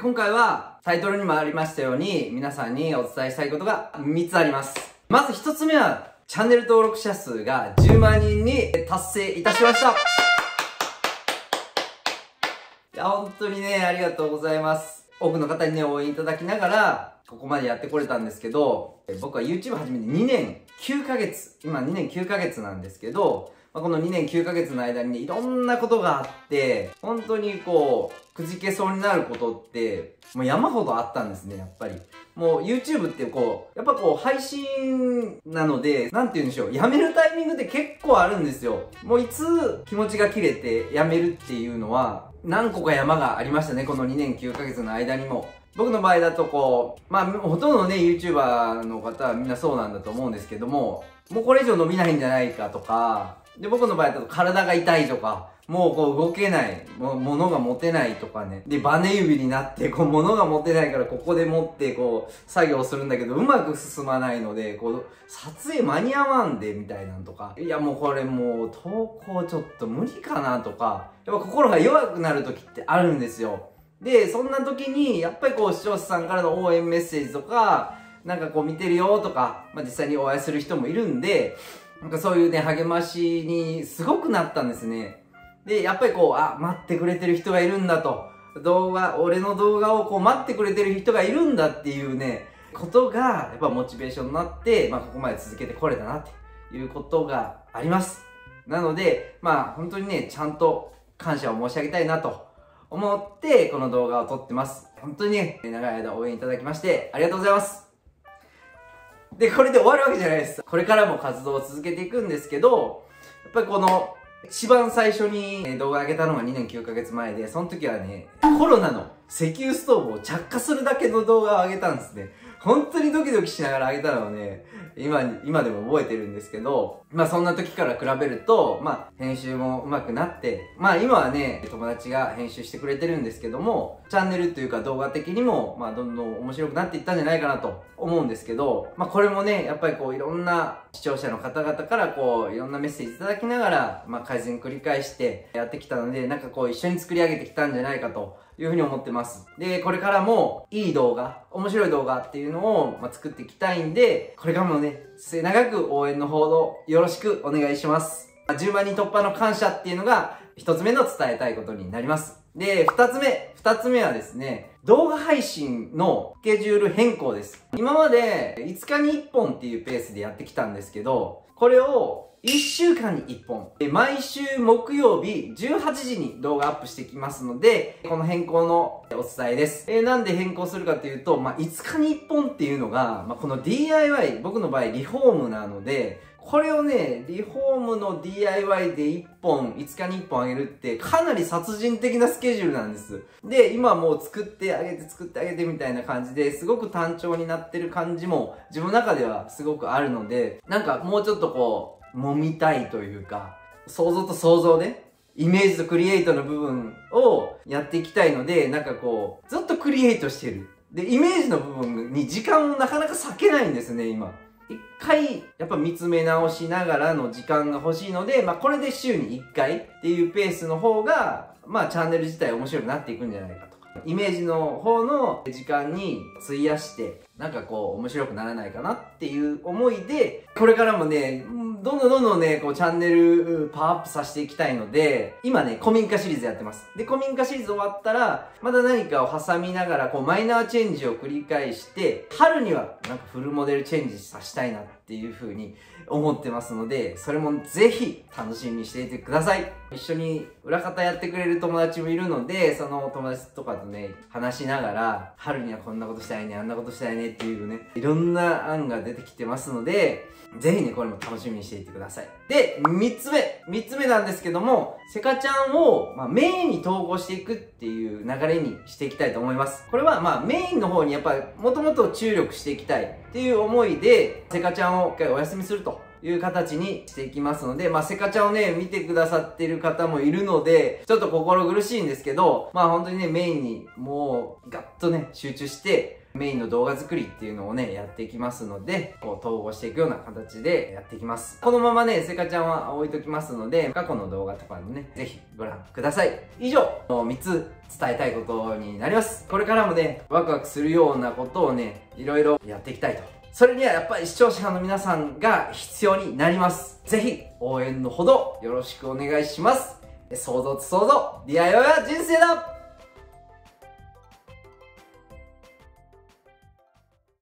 今回はタイトルにもありましたように皆さんにお伝えしたいことが3つあります。まず1つ目はチャンネル登録者数が10万人に達成いたしました。いや、本当にね、ありがとうございます。多くの方にね、応援いただきながら、ここまでやってこれたんですけど、僕は YouTube 始めて2年9ヶ月、今2年9ヶ月なんですけど、この2年9ヶ月の間にね、いろんなことがあって、本当にくじけそうになることって、もう山ほどあったんですね、やっぱり。もう YouTube ってやっぱ配信なので、なんて言うんでしょう、やめるタイミングって結構あるんですよ。もういつ気持ちが切れてやめるっていうのは、何個か山がありましたね、この2年9ヶ月の間にも。僕の場合だとほとんどのね、YouTuber の方はみんなそうなんだと思うんですけども、もうこれ以上伸びないんじゃないかとか、で、僕の場合だと体が痛いとか、もう動けない、物が持てないとかね。で、バネ指になって、物が持てないからここで持って作業するんだけど、うまく進まないので、撮影間に合わんで、みたいなんとか。いや、もうこれもう、投稿ちょっと無理かなとか、やっぱ心が弱くなる時ってあるんですよ。で、そんな時に、やっぱり視聴者さんからの応援メッセージとか、なんか見てるよとか、実際にお会いする人もいるんで、なんかそういうね、励ましにすごくなったんですね。で、やっぱり待ってくれてる人がいるんだと。俺の動画を待ってくれてる人がいるんだっていうね、ことが、やっぱモチベーションになって、ここまで続けてこれたなっていうことがあります。なので、本当にね、ちゃんと感謝を申し上げたいなと思って、この動画を撮ってます。本当にね、長い間応援いただきまして、ありがとうございます。で、これで終わるわけじゃないです。これからも活動を続けていくんですけど、やっぱり一番最初に動画上げたのが2年9ヶ月前で、その時はね、コロナの石油ストーブを着火するだけの動画を上げたんですね。本当にドキドキしながら上げたのをね、今でも覚えてるんですけど、そんな時から比べると、編集も上手くなって、今はね、友達が編集してくれてるんですけども、チャンネルというか動画的にも、どんどん面白くなっていったんじゃないかなと思うんですけど、これもね、やっぱりいろんな視聴者の方々からいろんなメッセージいただきながら、改善繰り返してやってきたので、なんか一緒に作り上げてきたんじゃないかというふうに思ってます。で、これからもいい動画、面白い動画っていうのを作っていきたいんで、これからもね、末永く応援のほどよろしくお願いします。10万人突破の感謝っていうのが一つ目の伝えたいことになります。で、二つ目はですね、動画配信のスケジュール変更です。今まで5日に1本っていうペースでやってきたんですけど、これを1週間に1本。毎週木曜日18時に動画アップしてきますので、この変更のお伝えです。なんで変更するかというと、5日に1本っていうのが、この DIY、僕の場合リフォームなので、これをね、リフォームの DIY で1本、5日に1本あげるってかなり殺人的なスケジュールなんです。で、今もう作ってあげてみたいな感じですごく単調になってる感じも自分の中ではすごくあるので、なんかもうちょっと揉みたいというか、想像と想像で、イメージとクリエイトの部分をやっていきたいので、なんかずっとクリエイトしてる。で、イメージの部分に時間をなかなか割けないんですね、今。一回、やっぱ見つめ直しながらの時間が欲しいので、これで週に1回っていうペースの方が、チャンネル自体面白くなっていくんじゃないかとか。イメージの方の時間に費やして、なんか面白くならないかなっていう思いで、これからもね、どんどんね、チャンネルパワーアップさせていきたいので、今ね、古民家シリーズやってます。で、古民家シリーズ終わったら、まだ何かを挟みながら、マイナーチェンジを繰り返して、春にはなんかフルモデルチェンジさせたいなっていう風に思ってますので、それもぜひ楽しみにしていてください。一緒に裏方やってくれる友達もいるので、その友達とかとね、話しながら、春にはこんなことしたいね、あんなことしたいねっていうね、いろんな案が出てきてますので、ぜひね、これも楽しみにしていてください。で、三つ目なんですけども、セカちゃんを、メインに統合していくっていう流れにしていきたいと思います。これはメインの方にやっぱりもともと注力していきたいっていう思いで、セカちゃんを一回お休みするという形にしていきますので、セカちゃんをね、見てくださってる方もいるので、ちょっと心苦しいんですけど、本当にね、メインにもうガッとね、集中して、メインの動画作りっていうのをね、やっていきますので、こう統合していくような形でやっていきます。このままね、せかちゃんは置いときますので、過去の動画とかもね、ぜひご覧ください。以上、3つ伝えたいことになります。これからもね、ワクワクするようなことをね、いろいろやっていきたいと。それにはやっぱり視聴者の皆さんが必要になります。ぜひ、応援のほどよろしくお願いします。想像と想像、DIY は人生だ。